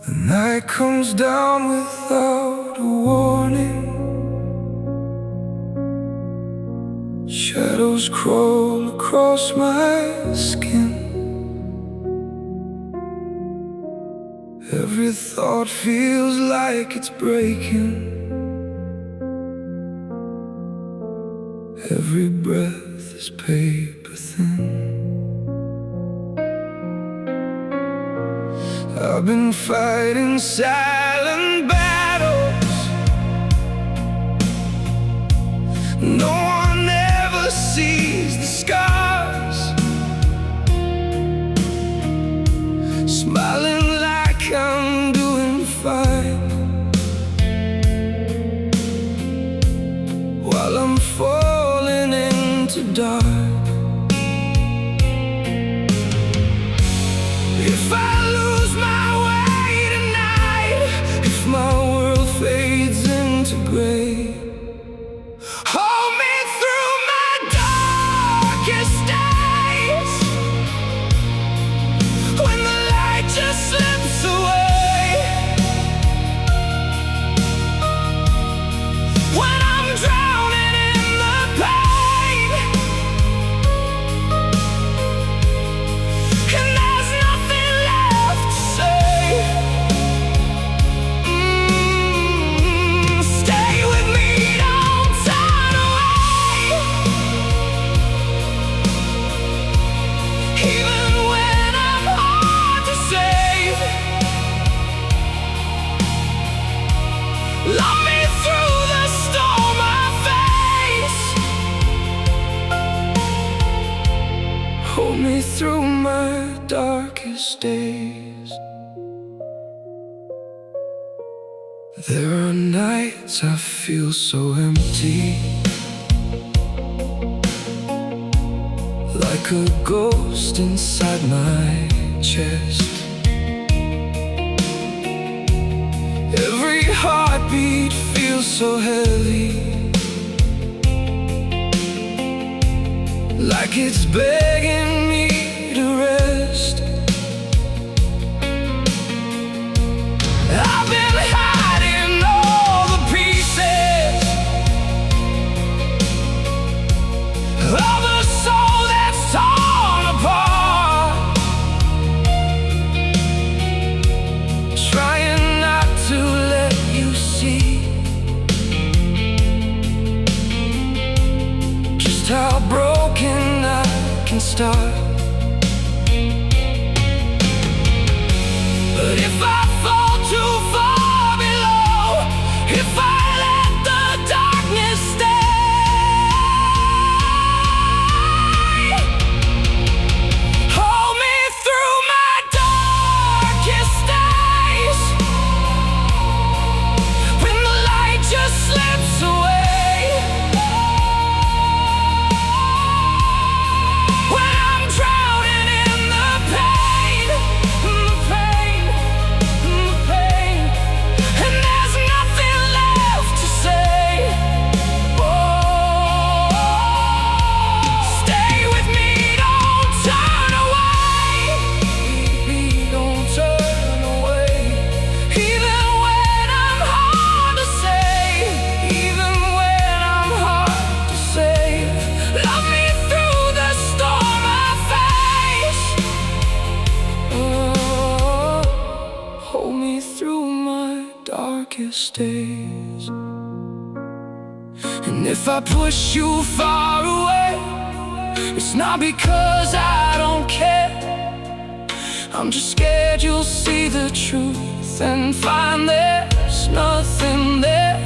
The night comes down without a warning. Shadows crawl across my skin. Every thought feels like it's breaking. Every breath is paper thin. I've been fighting silent battles. No one ever sees the scars. Smiling like I'm doing fine, while I'm falling into dark. If I lose my way tonight, if my world fades into gray, hold me through my darkest days. When the light just slips away, when I'm drowning in the pain, and there's nothing left to say. Stay with me, don't turn away. Even when I'm hard to save, love me through the storm I face. Hold me through my darkest days. There are nights I feel so empty, like a ghost inside my chest. Every heartbeat feels so heavy, like it's begging me to rest. I've been hiding all the pieces of a soul that's torn apart, trying not to let you see just how broken I can start. But if I fall too far below, if I let the darkness stay, hold me through my darkest days. When the light just slips away, when I'm drowning in the pain, and there's nothing left to say. Oh, stay with me, don't turn away. Don't turn away. Even when I'm hard to save, even when I'm hard to save, love me through the storm I face. Oh, hold me through my darkest days. And if I push you far away, it's not because I don't care. I'm just scared you'll see the truth and find there's nothing there.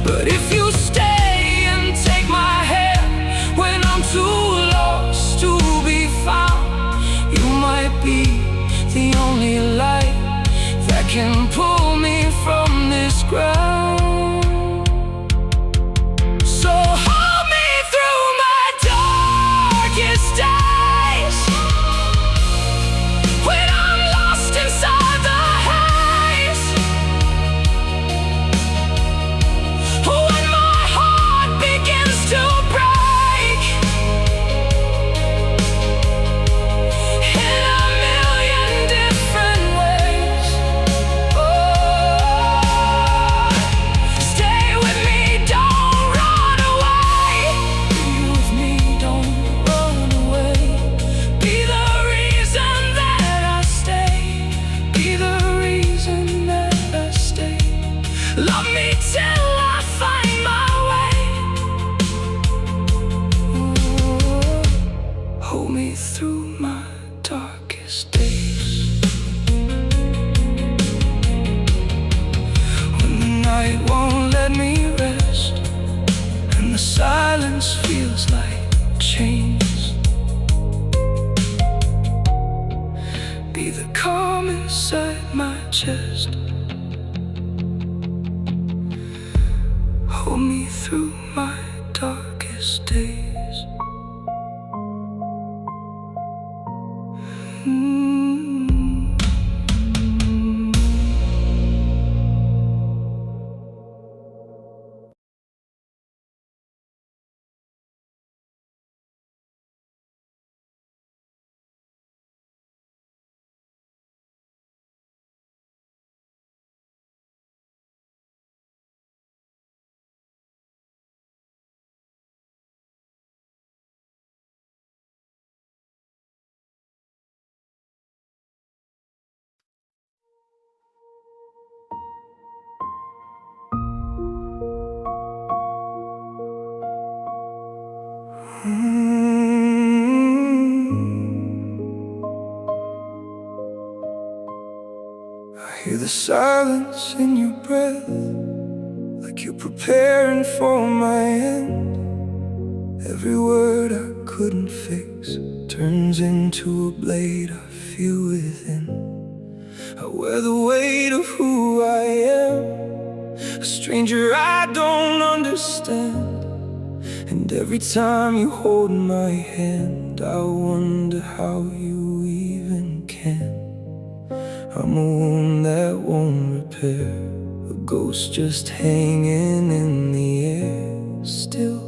But if you stay and take my hand when I'm too lost to be found, you might be the only light that can pull me from this ground. So hold me through my darkest days, when I'm lost inside the haze, when my chest. Hold me through my darkest days. I hear the silence in your breath, like you're preparing for my end. Every word I couldn't fix turns into a blade I feel within. I wear the weight of who I am, a stranger I don't understand. And every time you hold my hand, I wonder how you even can. I'm a wound that won't repair, a ghost just hanging in the air. Still,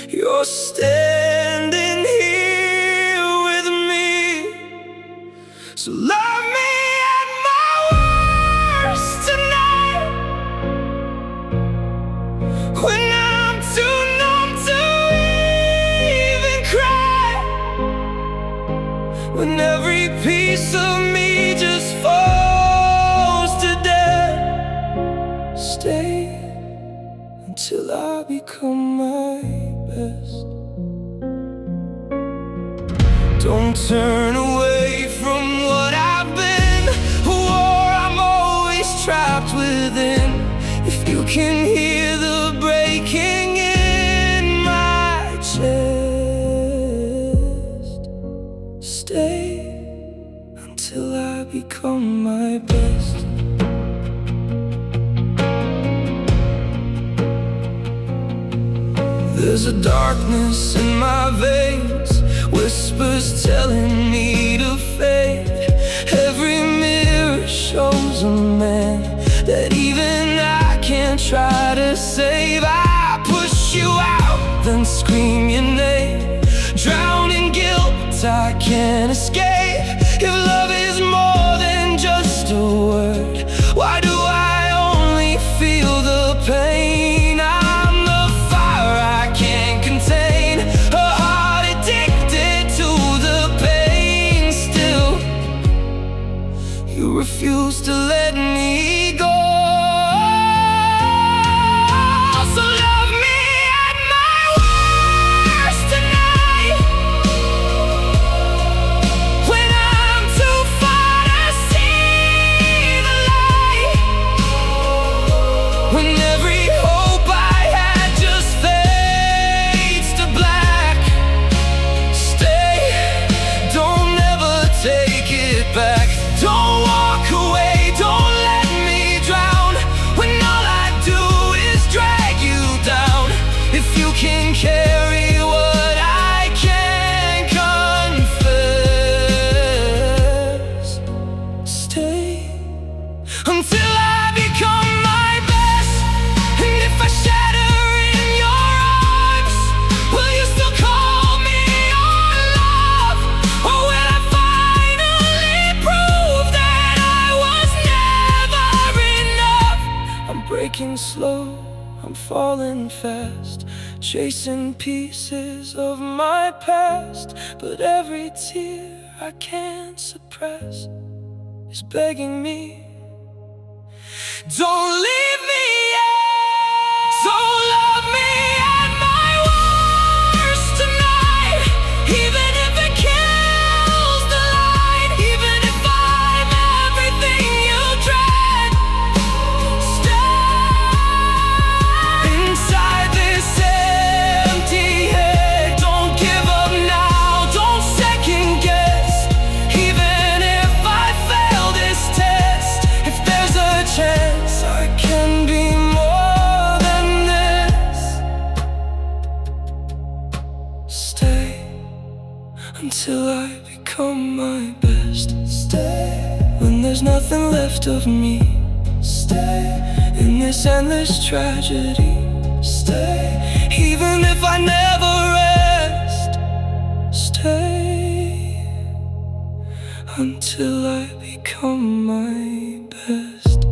you're standing here with me, so love me at my worst tonight. When I'm too numb to even cry, when every piece of me just falls to death, stay until I become my best. Don't turn away from what I've been, a war I'm always trapped within. If you can hear the breaking in my chest, stay until I become my best. There's a darkness in my veins, whispers telling me to fade. Every mirror shows a man that even I can't try to save. I push you out, then scream your name, drown in guilt I can't escape. If love is more than just a word, why do I only feel the pain? I'm the fire I can't contain, a heart addicted to the pain. Still, you refuse to let me go. So love me at my worst tonight, when I'm too far to see the light, when every hope I had just fades to black. Stay, don't ever take it back. Don't walk away, don't let me drown, when all I do is drag you down. If you can carry what I can't confess, stay until I become my best. And if I shatter in your arms, will you still call me your love? Or will I finally prove that I was never enough? I'm breaking slow, I'm falling fast, chasing pieces of my past. But every tear I can't suppress is begging me, don't leave me yet. So love me at my worst tonight, even if it kills the light, even if I'm everything you dread. Stay inside this empty head. Don't give up now, don't second guess. Even if I fail this test, there's nothing left of me. Stay in this endless tragedy. Stay, even if I never rest. Stay until I become my best.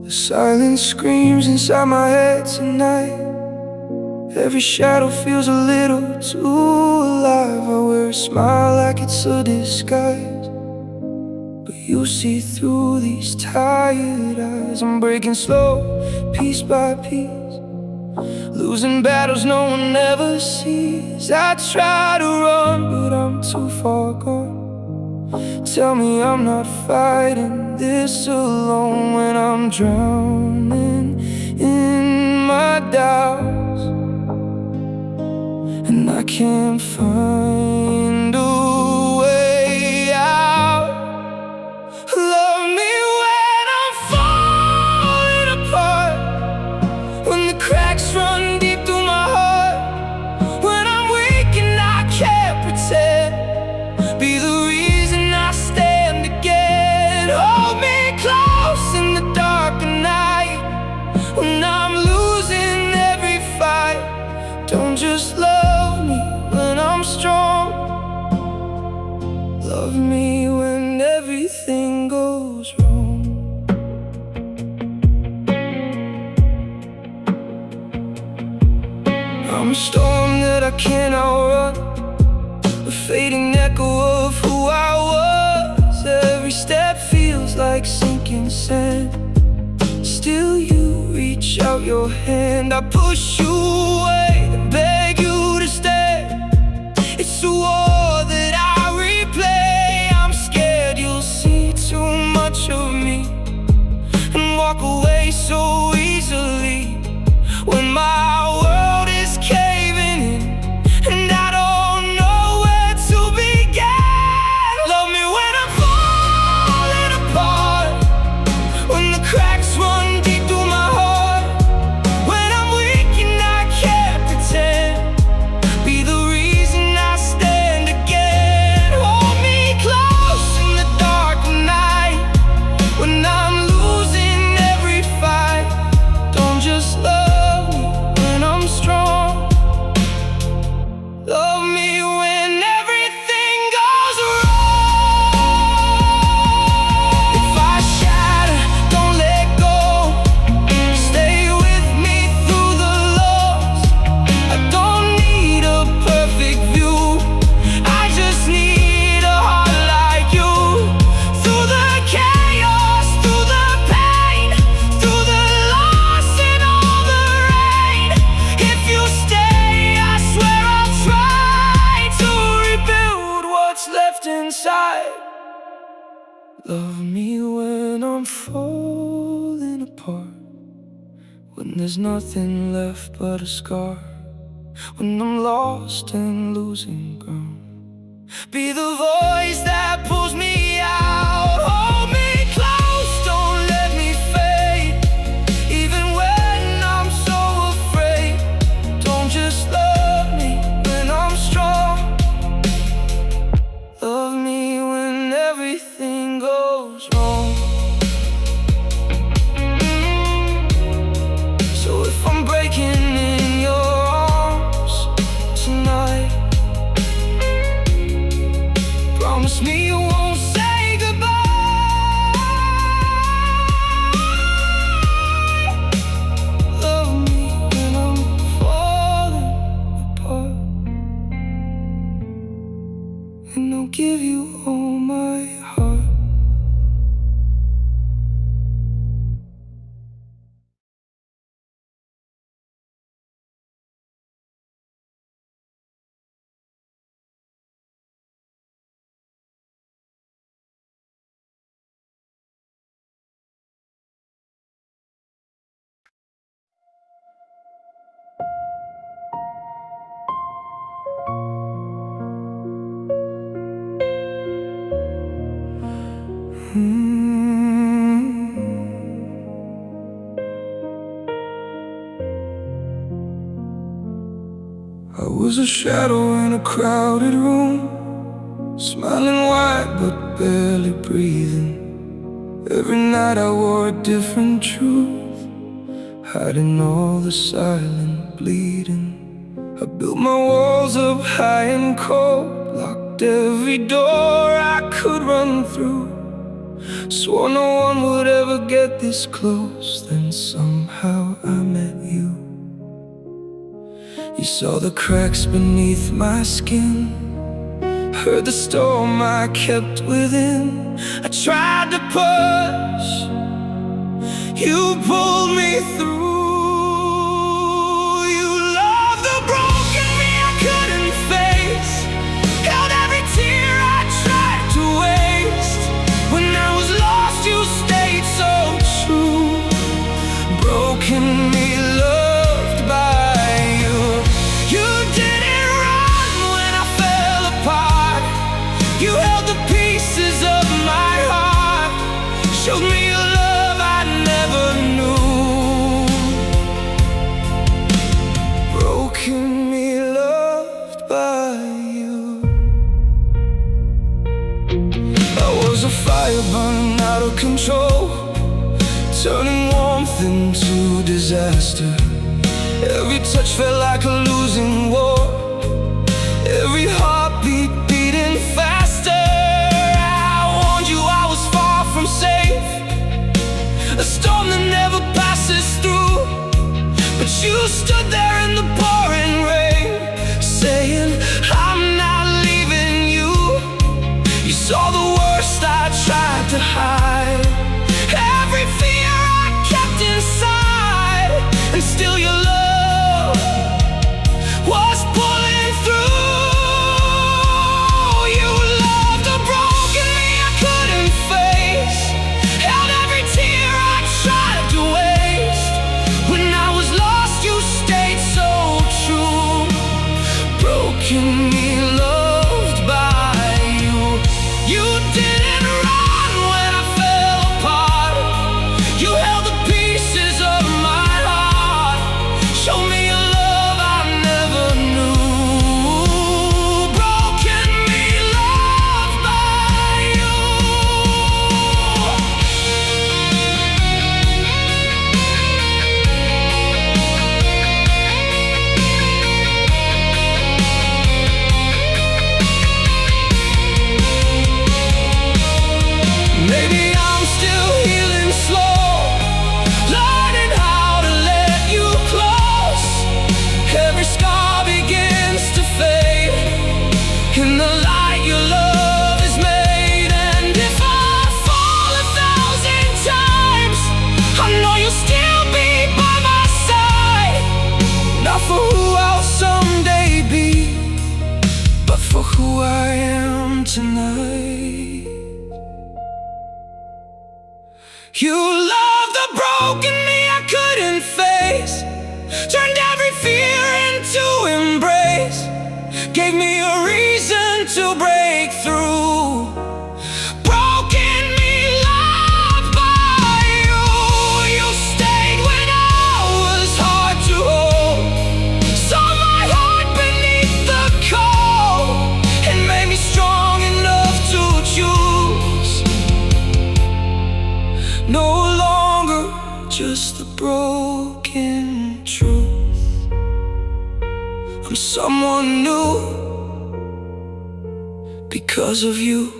The silence screams inside my head tonight. Every shadow feels a little too alive. I wear a smile like it's a disguise, but you see through these tired eyes. I'm breaking slow, piece by piece, losing battles no one ever sees. I try to run, but I'm too far gone. Tell me I'm not fighting this alone when I'm drowning in my doubts, and I can't find a way out. Love me when I'm falling apart, when the cracks run deep through my heart, when I'm weak and I can't pretend. Be the reason I stand again. Hold me close in the dark of night, when I'm losing every fight. Don't just love me when I'm strong. Love me when everything goes wrong. I'm a storm that I can't outrun, a fading echo of who I was. Every step feels like sinking sand. Still you reach out your hand. I push you away and beg you to stay. It's a war that I replay. I'm scared you'll see too much of me and walk away so easily, when my world is caving in and I don't know where to begin. Love me when I'm falling apart, when the cracks run deep through my heart, when I'm weak and I can't pretend. Be the reason I stand again. Hold me close in the dark of night, when I'm losing every fight. Don't just love me when I'm strong. Love me when everything goes wrong. If I shatter, don't let go. Stay with me through the lows. I don't need a perfect view, I just need a heart like you. Through the chaos, through the pain, through the loss and all the rain. If you stay, I swear I'll try to rebuild what's left inside. Love me when I'm falling apart, when there's nothing left but a scar, when I'm lost and losing ground. Be the voice that pulls me out. Hold me close, don't let me fade, even when I'm so afraid. Don't just love me when I'm strong. Love me when everything goes wrong. So if I'm breaking in your arms tonight, promise me you won't say goodbye. Love me when I'm falling apart, and I'll give you all my heart. I was a shadow in a crowded room, smiling wide but barely breathing. Every night I wore a different truth, hiding all the silent bleeding. I built my walls up high and cold, locked every door I could run through. Swore no one would ever get this close, then somehow I met you. You saw the cracks beneath my skin, heard the storm I kept within. I tried to push, you pulled me through. You loved the broken me I couldn't face, held every tear I tried to waste. When I was lost you stayed so true. Broken me, loved by you. You didn't run when I fell apart. You held the pieces of my heart, showed me a love I never knew. Broken me, loved by you. I was a fire burning out of control, turning warmth into disaster. Every touch felt like a losing war, every heartbeat beating faster. I warned you I was far from safe, a storm that never passes through. But you stood there in the pouring rain, saying I'm not leaving you. You saw the worst I tried to hide, every fear I kept inside, and still your love was pulling through. You loved the broken me I couldn't face, held every tear I tried to waste. When I was lost you stayed so true. Broken me, loved by you. You didn't run when I fell apart. You held the pieces of my heart, showed me a love I never knew. Broken me, loved by you. Maybe I'm still healing slow, learning how to let you close. Every scar begins to fade, in the light your love is made. And if I fall 1,000 times, I know you'll still be by my side. Not for who I'll someday be, but for who I am tonight. You loved the broken me I couldn't face, turned every fear into embrace, gave me a reason to break through. Broken me, loved by you. You stayed when I was hard to hold, saw my heart beneath the cold, and made me strong enough to choose. No longer just the broken truth. I'm someone new because of you.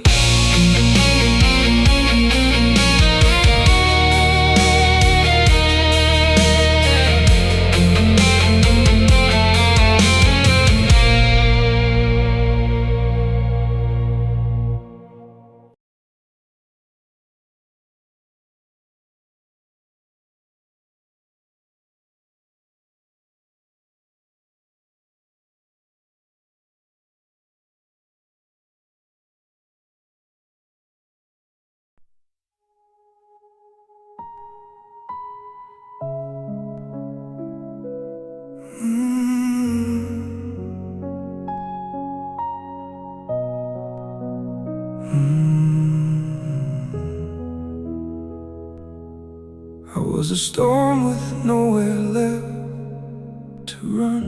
I was a storm with nowhere left to run.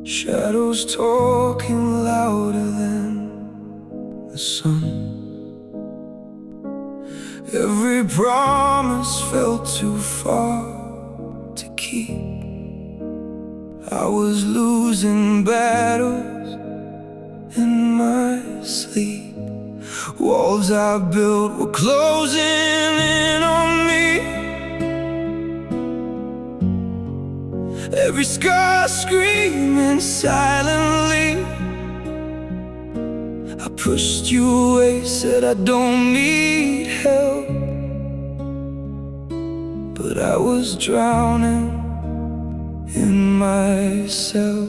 Shadows talking louder than the sun. Every promise felt too far to keep. I was losing battles in my sleep. Walls I built were closing in on me. Every scar screaming silently. I pushed you away, said I don't need help, but I was drowning in myself.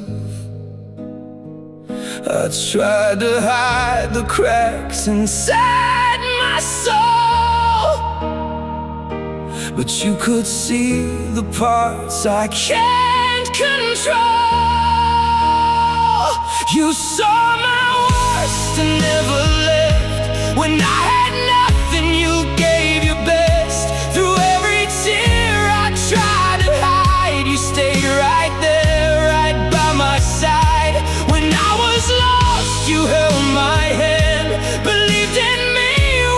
I tried to hide the cracks inside my soul, but you could see the parts I can't control. You saw my worst and never left. When I had nothing, you gave your best. Through every tear I tried to hide, you stayed right there, right by my side. When I was lost, you held my hand, believed in me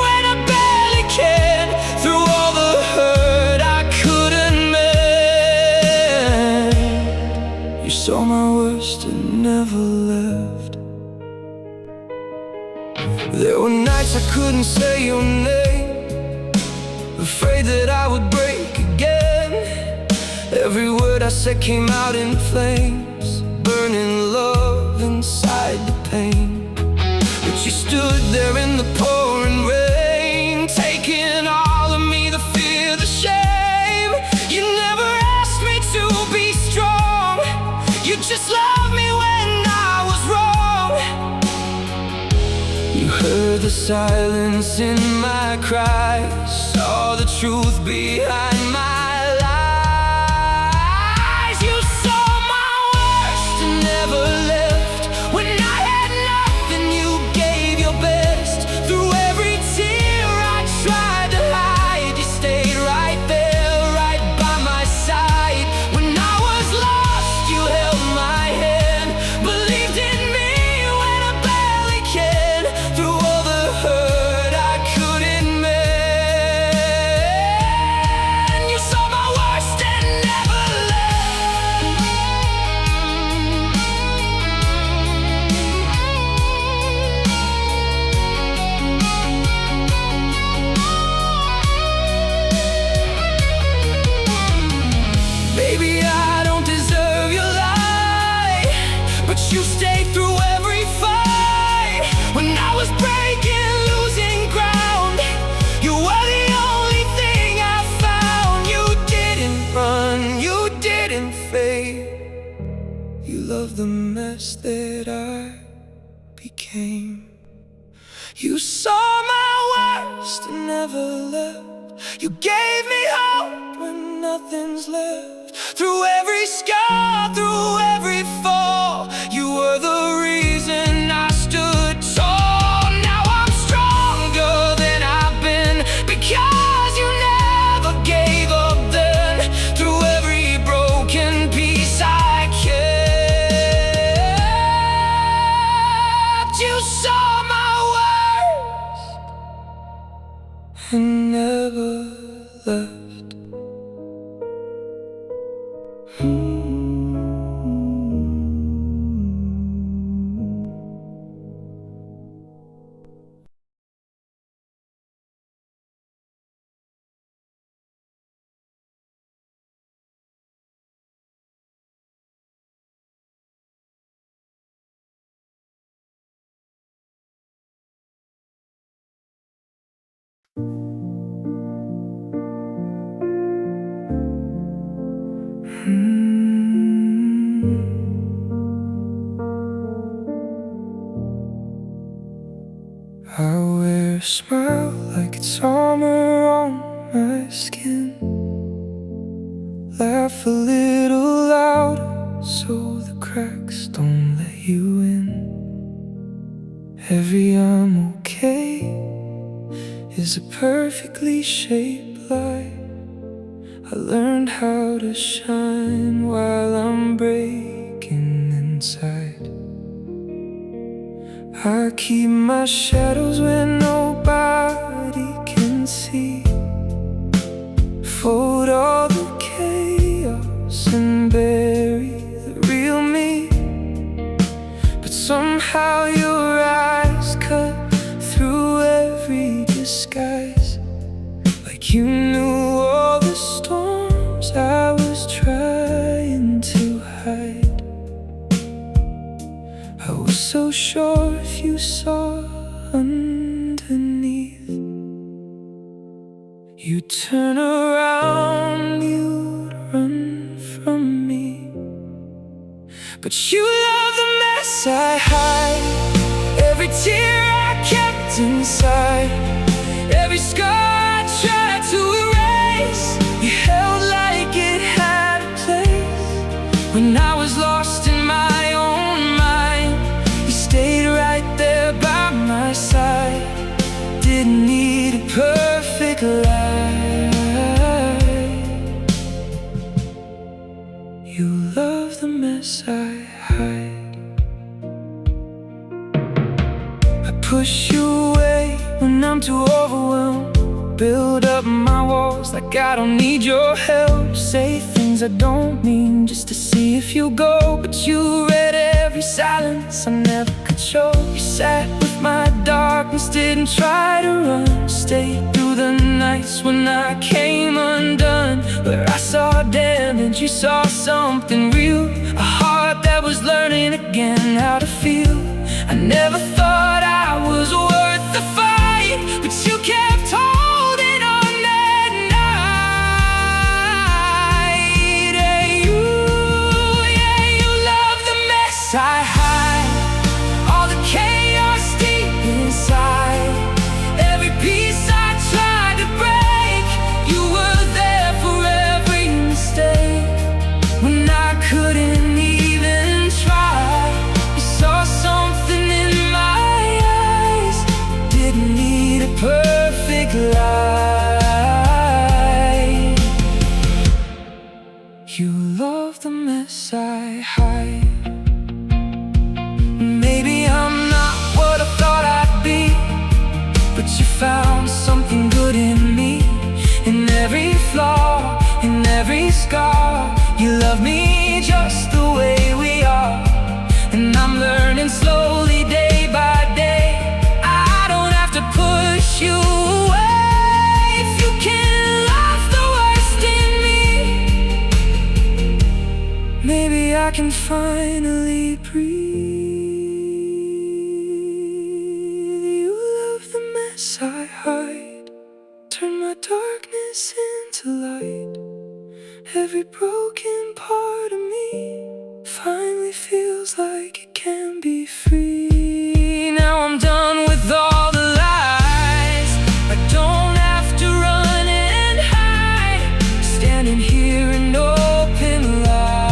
when I barely can. Through all the hurt I couldn't mend, you saw my worst and never left. There were nights I couldn't say your name, afraid that I would break again. Every word I said came out in flames, burning love inside the pain. But you stood there in the pouring rain, taking all of me, the fear, the shame. You never asked me to be strong, you just loved me when I was wrong. You heard the silence in my cries, saw the truth behind my lies. You saw my worst and never left. When I had nothing, you gave your best. Through every tear I tried to hide, you stayed right there, right by my side. When I was lost, you held my hand, believed in me when I barely can. Through all the hurt I couldn't mend, you saw my worst and never left. Baby, I don't deserve your lie, but you stayed through every fight. When I was breaking, losing ground, you were the only thing I found. You didn't run, you didn't fade. You loved the mess that I became. You saw my worst and never left. You gave me hope when nothing's left. Through every scar, through every fall, you were the reason I stood tall. Now I'm stronger than I've been, because you never gave up then. Through every broken piece I kept, you saw my worst and never left. I wear a smile like it's armor on my skin. Laugh a little louder so the cracks don't let you in. Every I'm okay is a perfectly shaped light. I learned how to shine while I'm breaking in inside. I keep my shadows where nobody can see. Fold all the chaos and bury the real me. But somehow your eyes cut through every disguise, like you knew all the storms I was trying to hide. I was so sure if you saw underneath, you'd turn around, you'd run from me. But you love the mess I hide, every tear I kept inside, every scar I tried to erase. You held like it had a place when I was lost in my own mind. You stayed right there by my side. Didn't need a perfect life. You love the mess I hide. I push you away when I'm too overwhelmed. Build up my walls like I don't need your help. Say things I don't mean just to see if you'll go. But you read every silence I never could show. You sat with my darkness, didn't try to run. Stayed through the nights when I came undone. Where I saw damage, you saw something real. A heart that was learning again how to feel. I never thought I was worth the fight, but you kept holding on that night. Yeah, you love the mess I hide, all the chaos deep inside, every piece I tried to break. You were there for every mistake when I couldn't even try. You saw something in my eyes, didn't need a perfect life. You love the mess I hide. Maybe I'm not what I thought I'd be, but you found something good in me. In every flaw, in every scar, you love me just the way we are. And I'm learning slowly, day by day. I don't have to push you away if you can love the worst in me. Maybe I can finally breathe. You love the mess I hide, turn my darkness into light. Every broken part of me finally feels like it can be free. Now I'm done with all the lies. I don't have to run and hide, standing here in open light.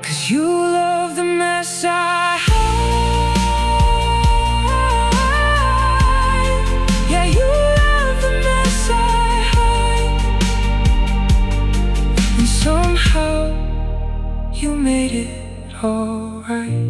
'Cause you love the mess I hide. Yeah, you love the mess I hide. And somehow you made it alright.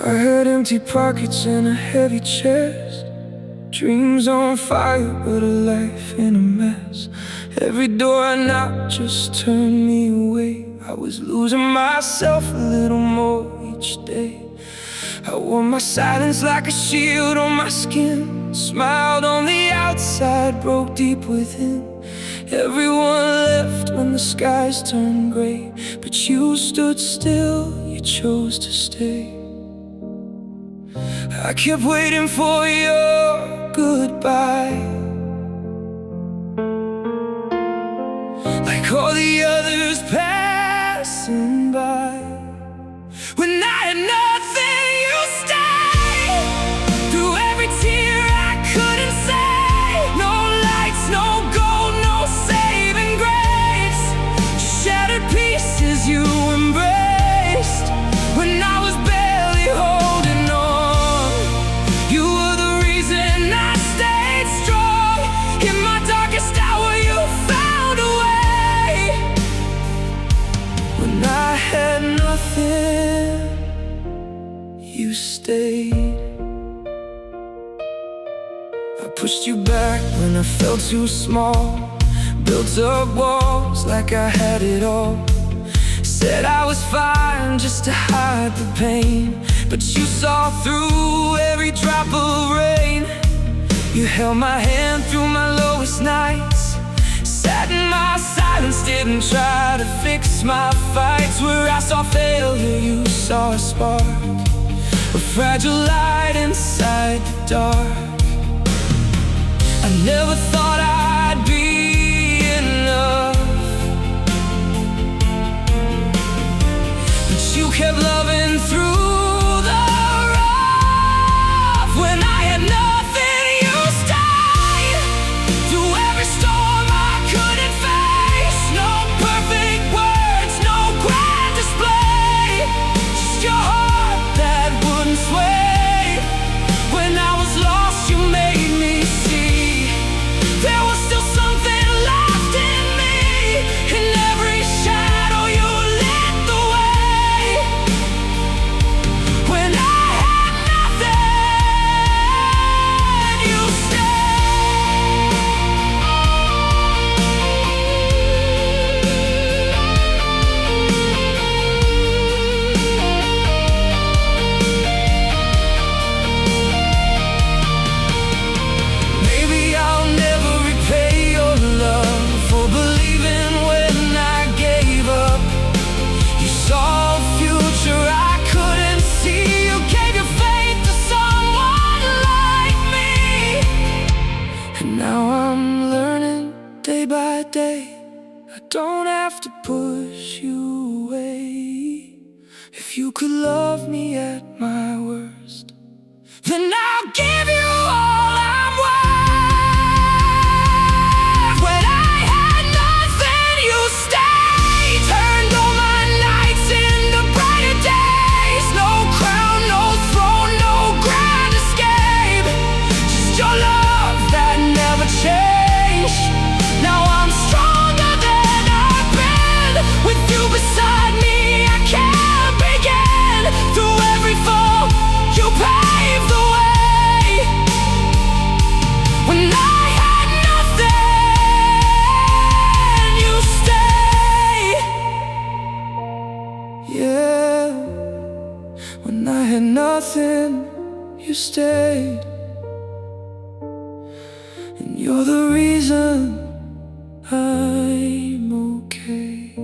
I had empty pockets and a heavy chest, dreams on fire but a life in a mess. Every door I knocked just turned me away. I was losing myself a little more each day. I wore my silence like a shield on my skin, smiled on the outside, broke deep within. Everyone left when the skies turned gray, but you stood still, you chose to stay. I kept waiting for your goodbye, like all the others passing by. When I had nothing, you stayed. Through every tear I couldn't say. No lights, no gold, no saving grace. Just shattered pieces you embraced. When I was barely holding on, you were the reason I stayed strong. In my darkest hour you found a way. When I had nothing, you stayed. I pushed you back when I felt too small, built up walls like I had it all. Said I was fine just to hide the pain, but you saw through every drop of rain. You held my hand through my lowest nights, sat in my silence, didn't try to fix my fights. Where I saw failure, you saw a spark, a fragile light inside the dark. I never thought I'd be enough, but you kept loving through the rough. When I had nothing, you stayed. Through every storm I couldn't face. No perfect words, no grand display, just your heart that wouldn't sway. When I was lost, you made me see there was still something left in me. In every shadow you lit the way. When I had nothing, you Maybe I'll never repay your love for believing when I gave up. You saw a future I couldn't see. You gave your faith to someone like me. And now I'm learning day by day, I don't have to push you away. If you could love me at my worst, then I'll give you all I'm worth. When I had nothing, you stayed. Turned all my nights into brighter days. No crown, no throne, no grand escape, just your love that never changed. Now I'm stronger than I've been. With you beside me, I can't begin. Through every fall, you paved the way. When I had nothing, you stayed. Yeah, when I had nothing, you stayed. And you're the reason I'm okay.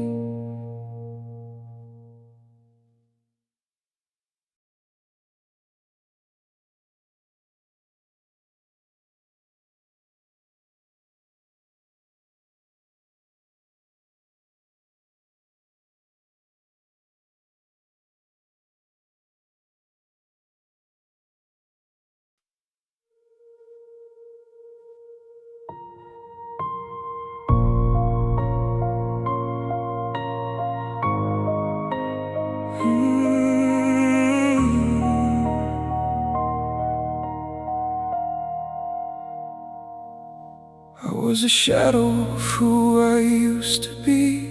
I was a shadow of who I used to be,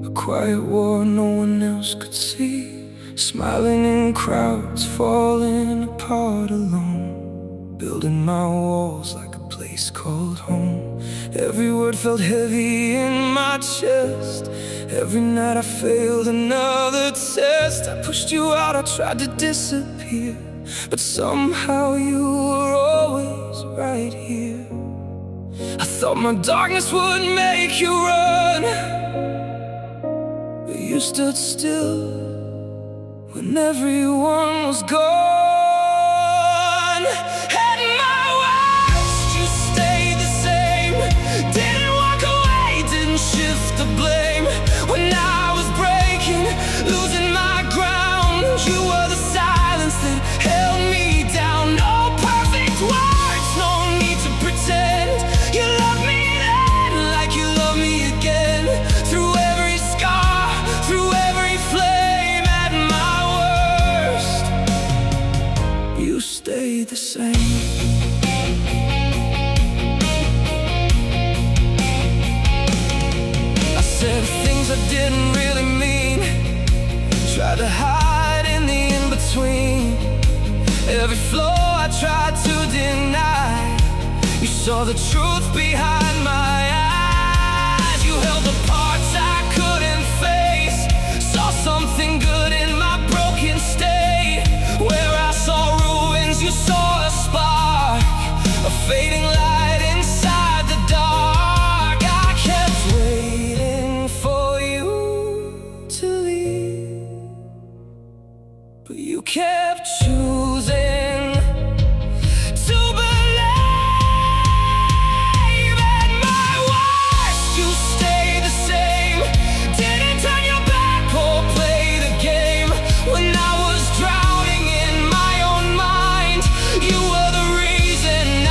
a quiet war no one else could see, smiling in crowds, falling apart alone, building my walls like a place called home. Every word felt heavy in my chest. Every night I failed another test. I pushed you out, I tried to disappear, but somehow you were always right here. I thought my darkness would make you run, but you stood still when everyone was gone. And my words just stayed the same. Didn't walk away, didn't shift the blame. When I was breaking, losing my ground, you were the silence that held me down. No perfect words, no need to pretend. You loved me then like you love me again. Through every scar, through every flame. At my worst, you stayed the same. I said things I didn't really mean, tried to hide in the in-between. Every flaw I tried to deny, you saw the truth behind my eyes. You held the parts I couldn't face, saw something good in my broken state. Where I saw ruins, you saw a spark, a fading light inside the dark. I kept waiting for you to leave, but you kept choosing to believe. At my worst, you stayed the same. Didn't turn your back or play the game. When I was drowning in my own mind, you were the reason I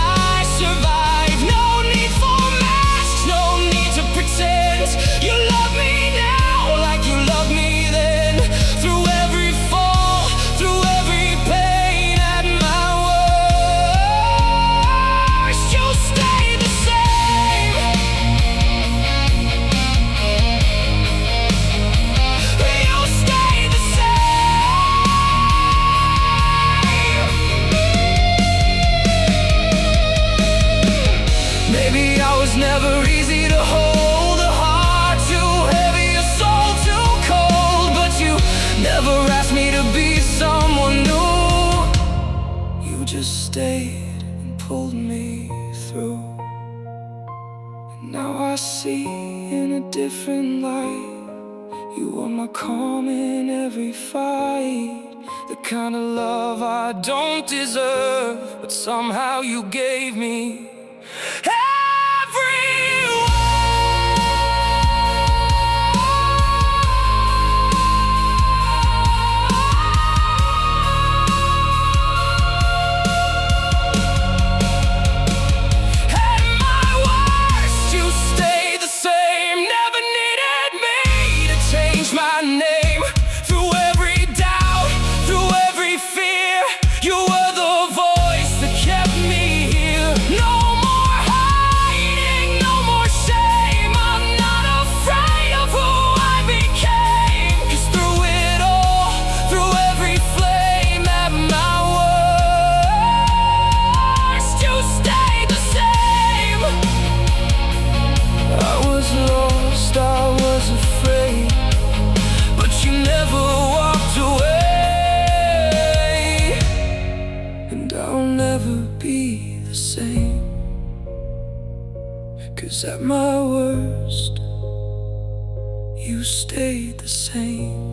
survived. No need for masks, no need to pretend. You love me now like you loved me then. Through every fall, through every pain. At my worst, you stayed the same. You stayed the same. Maybe I was never easy to hold, a heart too heavy, a soul too cold. But you never asked me to be someone new. You just stayed and pulled me through. And now I see in a different light. You are my calm in every fight. The kind of love I don't deserve, but somehow you gave me. At my worst, you stayed the same. Never needed me to change my name. Through every doubt, through every fear, you were the voice that kept me here. No more hiding, no more shame. I'm not afraid of who I became. 'Cause through it all, through every flame. At my worst, you stayed the same. I was lost, I was afraid, but you never walked away. And I'll never be the same. 'Cause at my worst, you stayed the same.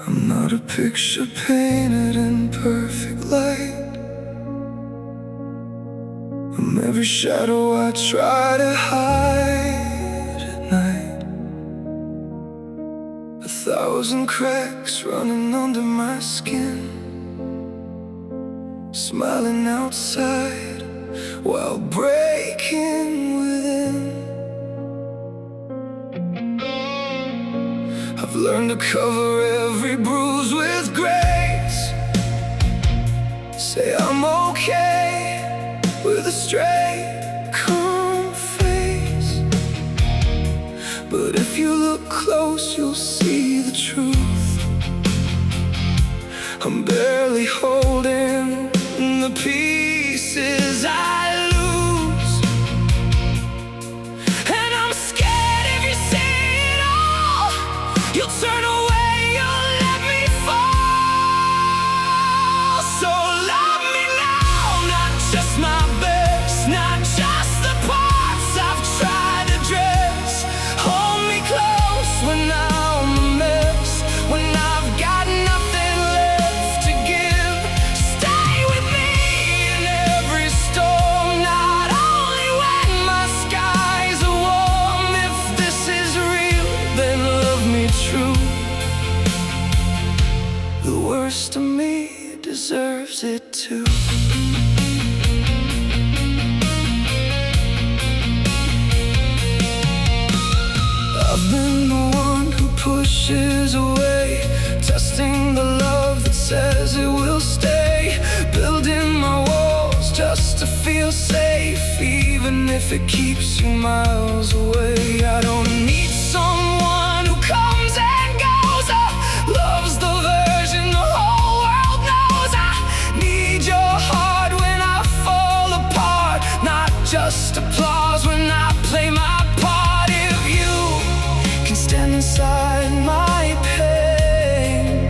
I'm not a picture painted in perfect light. I'm every shadow I try to hide at night. 1,000 cracks running under my skin, smiling outside while breaking within. I've learned to cover every bruise with grace. Say I'm okay with a straight, calm face. But if you look close, you'll see the truth. I'm barely holding the pieces I lose. And I'm scared if you see it all, you'll turn away, you'll let me fall. So love me now, not just my best, not just the parts I've tried to dress. Hold me close when I'm a mess, when I've got nothing left to give. Stay with me in every storm, not only when my skies are warm. If this is real, then love me true. The worst of me deserves it too. I've been the one who pushes away, testing the love that says it will stay, building my walls just to feel safe, even if it keeps you miles away. I don't need someone who comes and goes, love's the version the whole world knows. I need your heart when I fall apart, not just applause when I play my part. If you can stand inside my pain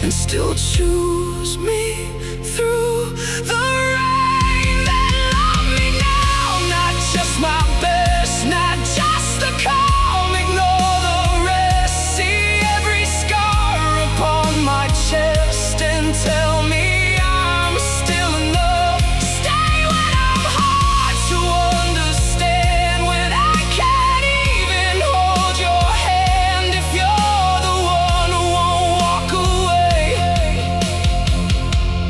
and still choose me through the rain, then love me now, not just my best, not just the calm, ignore the rest. See every scar upon my chest and tell me I'm still in love. Stay when I'm hard to understand, when I can't even hold your hand. If you're the one who won't walk away,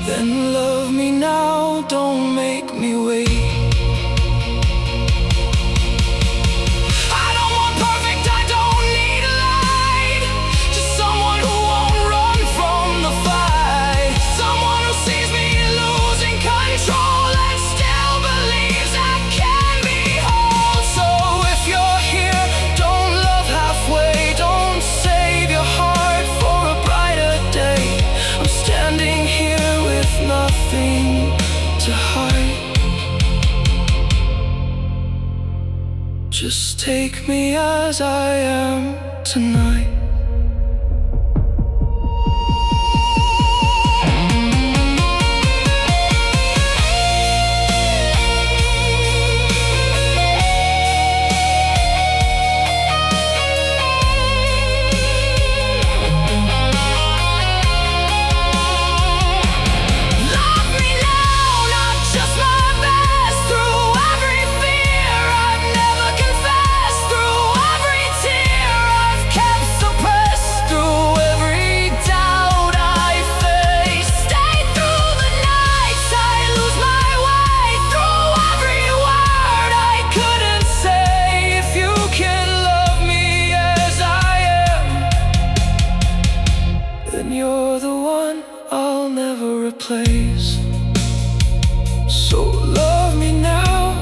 then love me now, don't make me wait. I don't want perfect, I don't need a light, just someone who won't run from the fight, someone who sees me losing control and still believes I can be whole. So if you're here, don't love halfway, don't save your heart for a brighter day. I'm standing here with nothing to hide. Just take me as I am tonight. Love me now, not just my best, through every fear I've never confessed, through every tear I've kept suppressed, through every doubt I face. Stay through the nights I lose my way, through every word I couldn't say. If you can love me as I am, then you're the one I'll never replace. So love me now,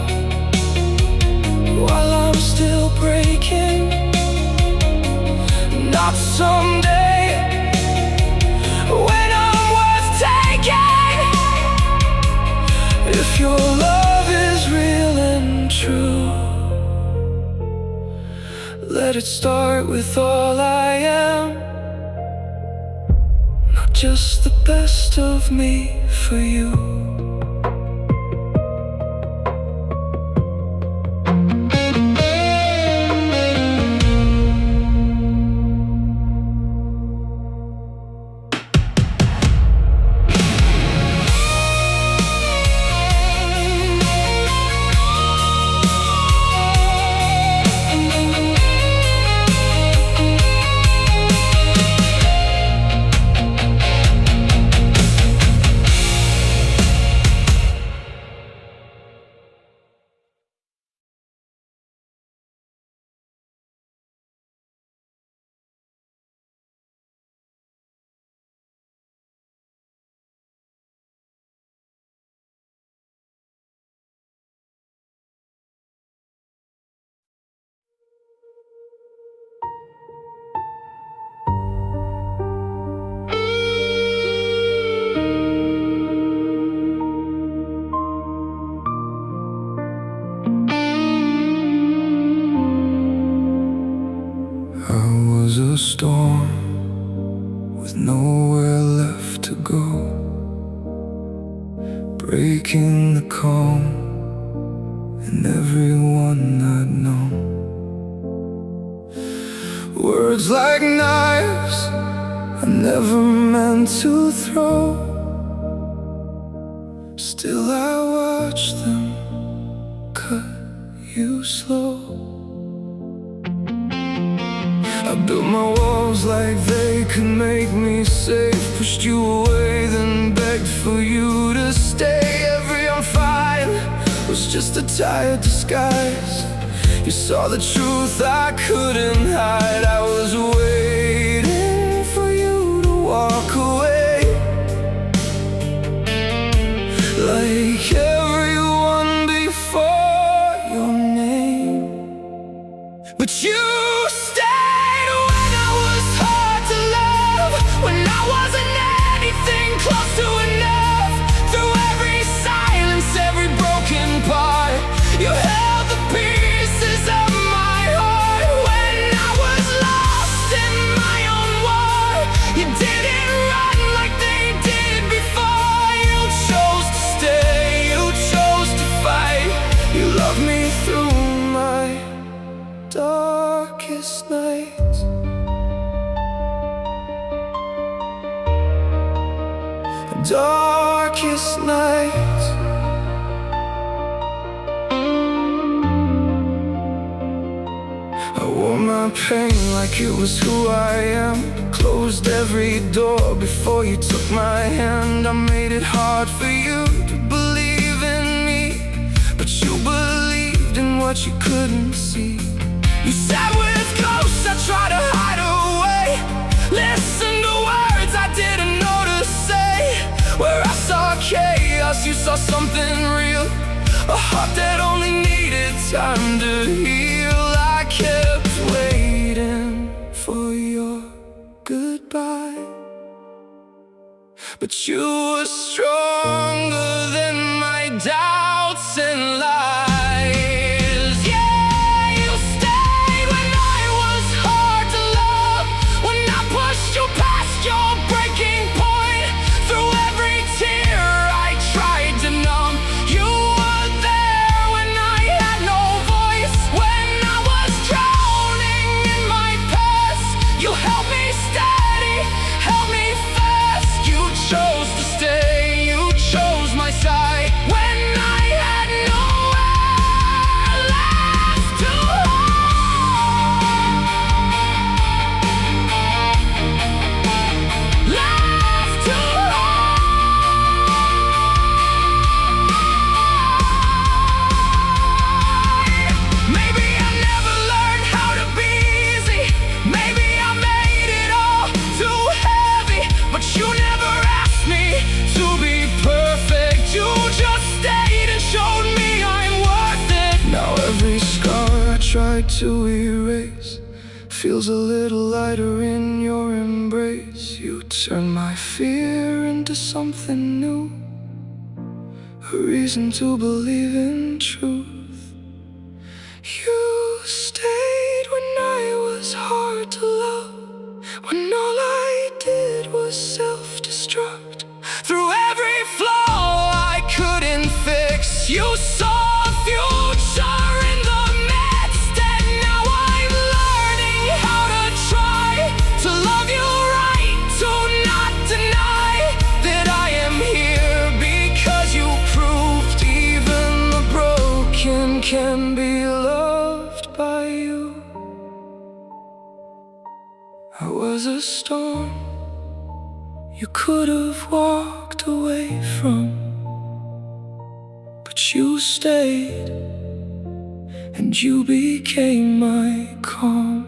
while I'm still breaking, not someday when I'm worth taking. If your love is real and true, let it start with all I am, not just the best of me for you. nowhere left to go, breaking the calm in everyone I'd known. Words like knives I never meant to throw, still I watch them cut you slow. I built my walls like they could make me safe, pushed you away, then begged for you to stay. Every I'm fine was just a tired disguise. You saw the truth I couldn't hide. I was waiting for you to walk away, like everyone before your name. But you stayed when I was hard to love, when I wasn't anything close to enough. Through every silence, every broken part, you held the pieces of my heart. When I was lost in my own war, you didn't run like they did before. You chose to stay, you chose to fight. You loved me through my darkest nights. Darkest nights. I wore my pain like it was who I am, closed every door before you took my hand. I made it hard for you to believe in me, but you believed in what you couldn't see. You sat with ghosts I tried to hide away, listen to words I didn't know to say. Where I saw chaos, you saw something real, a heart that only needed time to heal. I kept waiting for your goodbye, but you were stronger than my doubts and lies. Yeah, you stayed when I was hard to love, when I pushed you past your breaking point. Through every tear I tried to numb, you were there when I had no voice. When I was drowning in my past, you held me steady, held me fast. You chose to stay, you chose my side. When I had nowhere left to hide, left to hide. Maybe I never learned how to be easy, maybe I made it all too heavy, but you never asked me to be perfect. You just stayed and showed me I'm worth it. Now every scar I tried to erase feels a little lighter in your embrace. You turned my fear into something new, a reason to believe in truth. You stayed when I was hard to love, when all I did was self-destruct. Through every flaw I couldn't fix, you saw a future in the midst. And now I'm learning how to try to love you right, to not deny that I am here because you proved even the broken can be loved by you. I was a storm you could have walked away from, but you stayed and you became my calm.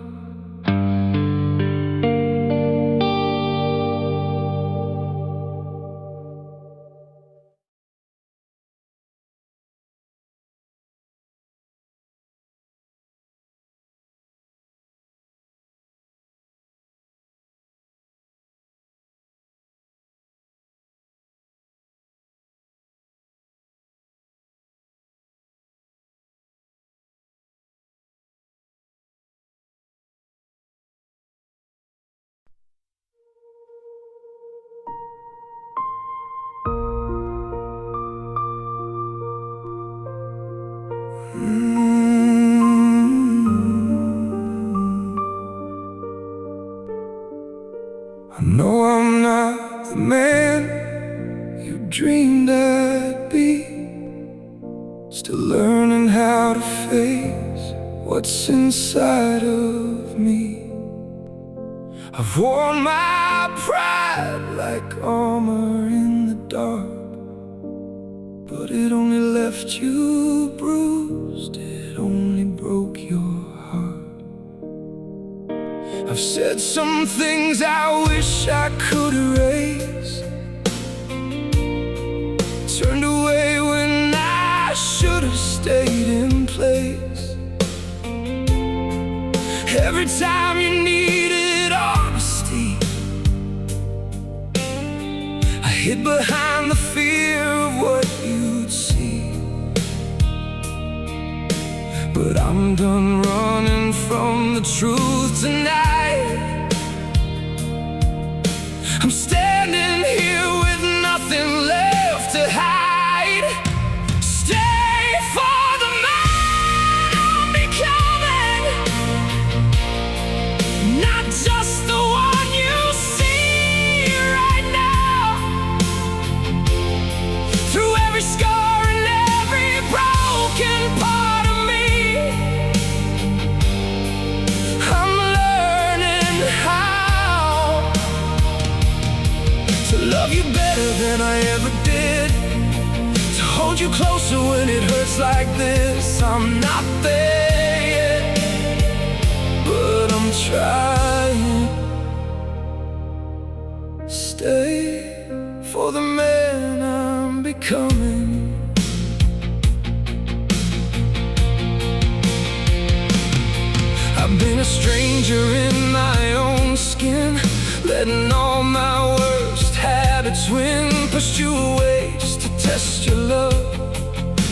I know I'm not the man you dreamed I'd be, still learning how to face what's inside of me. I've worn my pride like armor in the dark, but it only left you bruised, it only broke your heart. I've said some things I wish I could erase, turned away when I should have stayed in place. Every time you needed honesty, I hid behind the fear of what you'd see. But I'm done running from the truth tonight. I'm standing here with nothing left to hide. Stay for the man I'm becoming, not just the one you see right now. Through every scar and every broken part of me, I'm learning how to love you better than I ever did, to hold you closer when it hurts like this. I'm not there yet, but I'm trying. Stay for the man I'm becoming. I've been a stranger in my own skin, letting all my worst habits win. Pushed you away just to test your love.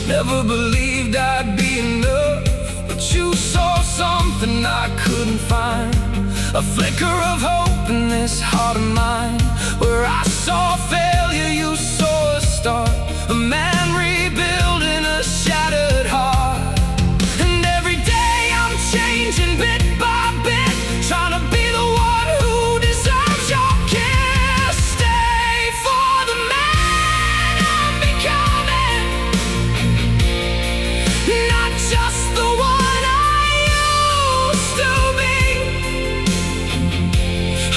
Never believed I'd be enough, but you saw something I couldn't find. A flicker of hope in this heart of mine. Where I saw failure, you saw a start. A man rebuilding a shattered heart. And every day I'm changing bit by bit, trying to be the one who deserves your kiss. Stay for the man I'm becoming, not just the one I used to be.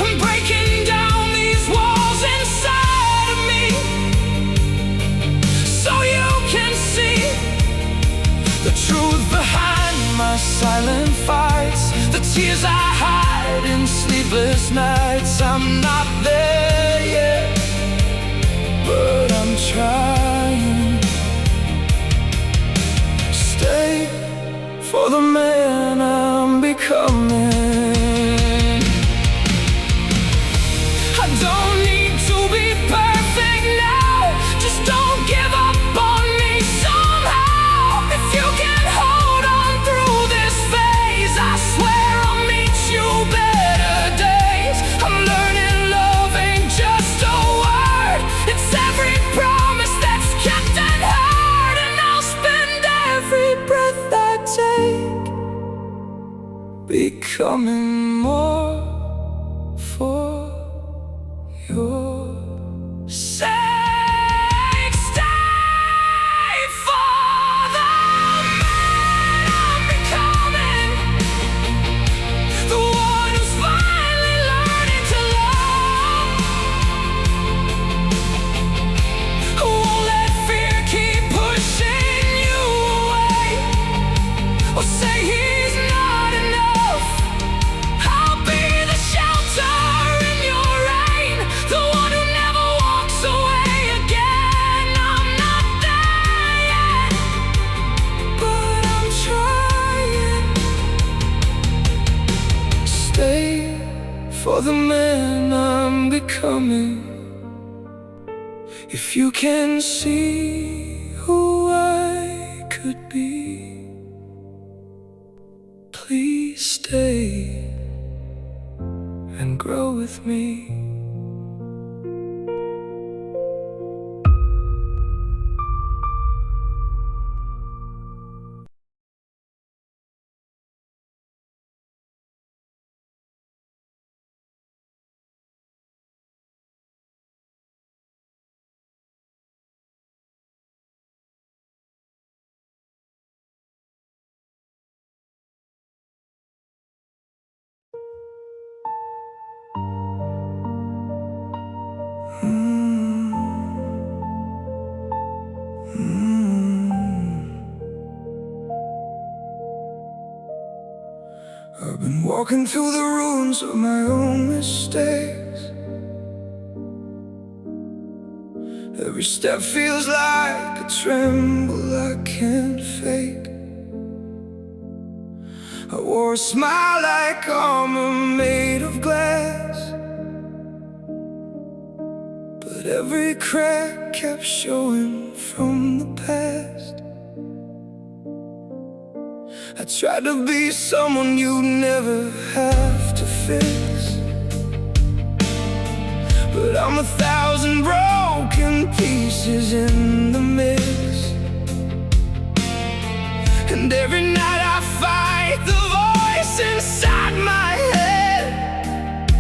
I'm breaking down these walls inside of me, so you can see the truth behind my silent fights, the tears I hide in sleepless nights. I'm not there yet, but I'm trying. Stay for the man I'm becoming. I don't need to be perfect now, just don't give up on me somehow. If you can hold on through this phase, I swear I'll meet you better days. I'm learning love ain't just a word, it's every promise that's kept and heard. And I'll spend every breath I take becoming more for your sake. Stay for the man I'm becoming, the one who's finally learning to love, who won't let fear keep pushing you away, or say he's not enough. I'll be the shelter in your rain, the one who never walks away again. I'm not there yet, but I'm trying. Stay for the man I'm becoming. If you can see who I could be, please stay and grow with me. walking through the ruins of my own mistakes. Every step feels like a tremble I can't fake. I wore a smile like armor made of glass, but every crack kept showing from the past. I tried to be someone you'd never have to fix, but I'm 1,000 broken pieces in the mix. And every night I fight the voice inside my head,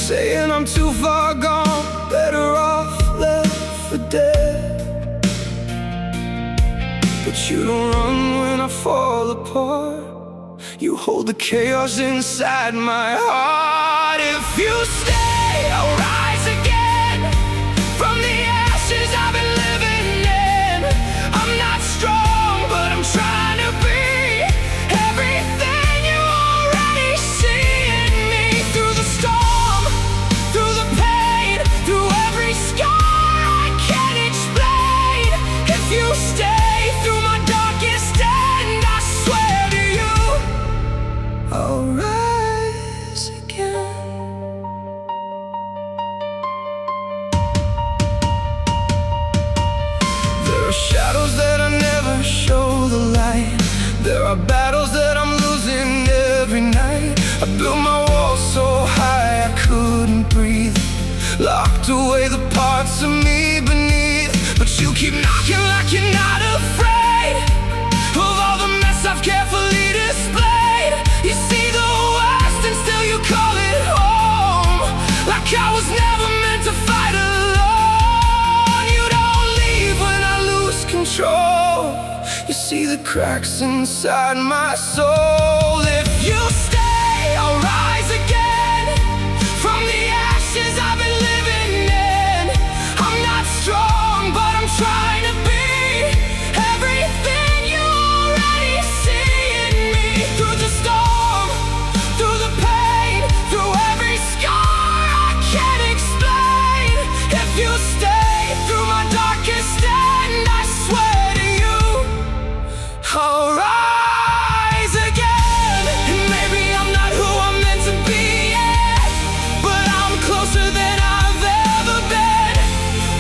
saying I'm too far gone, better off left for dead. But you don't run when I fall apart, you hold the chaos inside my heart. If you stay, I'll rise again from the ashes I've been living in. I'm not strong, but I'm trying to be everything you already see in me. Through the storm, through the pain, through every scar I can't explain. If you stay through my darkest end, I swear to you, I'll rise again. There are shadows that I never show the light. There are battles that I'm losing every night. I built my walls so high I couldn't breathe, locked away the parts of me beneath. But you keep knocking like you're not afraid of all the mess I've carefully displayed. You see the worst and still you call it home, like I was never meant to fight alone. You don't leave when I lose control, you see the cracks inside my soul. If you stay, I'll rise again from the ashes I've been living in. I'm not strong, but I'm trying to be everything you already see in me. Through the storm, through the pain, through every scar I can't explain. If you stay through my darkest end, I swear to you, I'll rise again. And maybe I'm not who I'm meant to be yet, but I'm closer than I've ever been.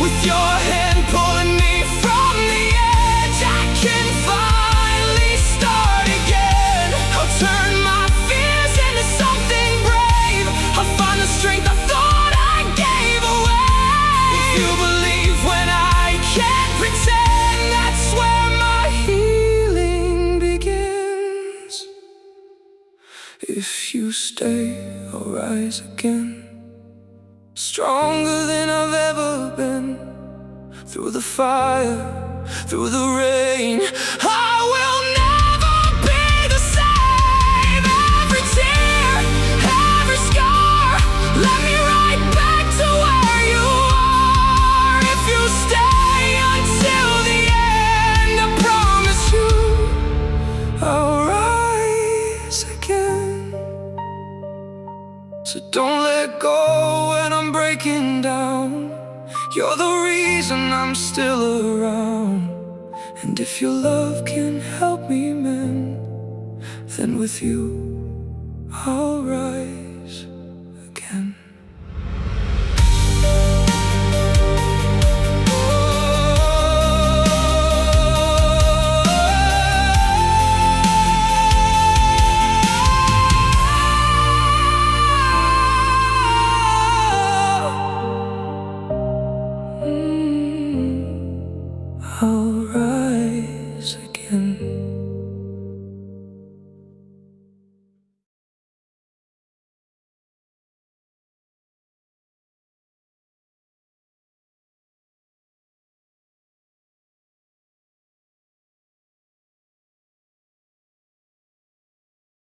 With your hand pulling me from the edge, I can finally start again. I'll turn my fears into something brave. I'll find the strength I thought I gave away. If you believe when I can't pretend, that's where my healing begins. If you stay, I'll rise again, stronger than I've ever been. Through the fire, through the rain, I will never be the same. Every tear, every scar, let me right back to where you are. If you stay until the end, I promise you, I'll rise again. So don't let go when I'm breaking down, you're the reason I'm still around. And if your love can help me mend, then with you I'll rise again. I'll rise.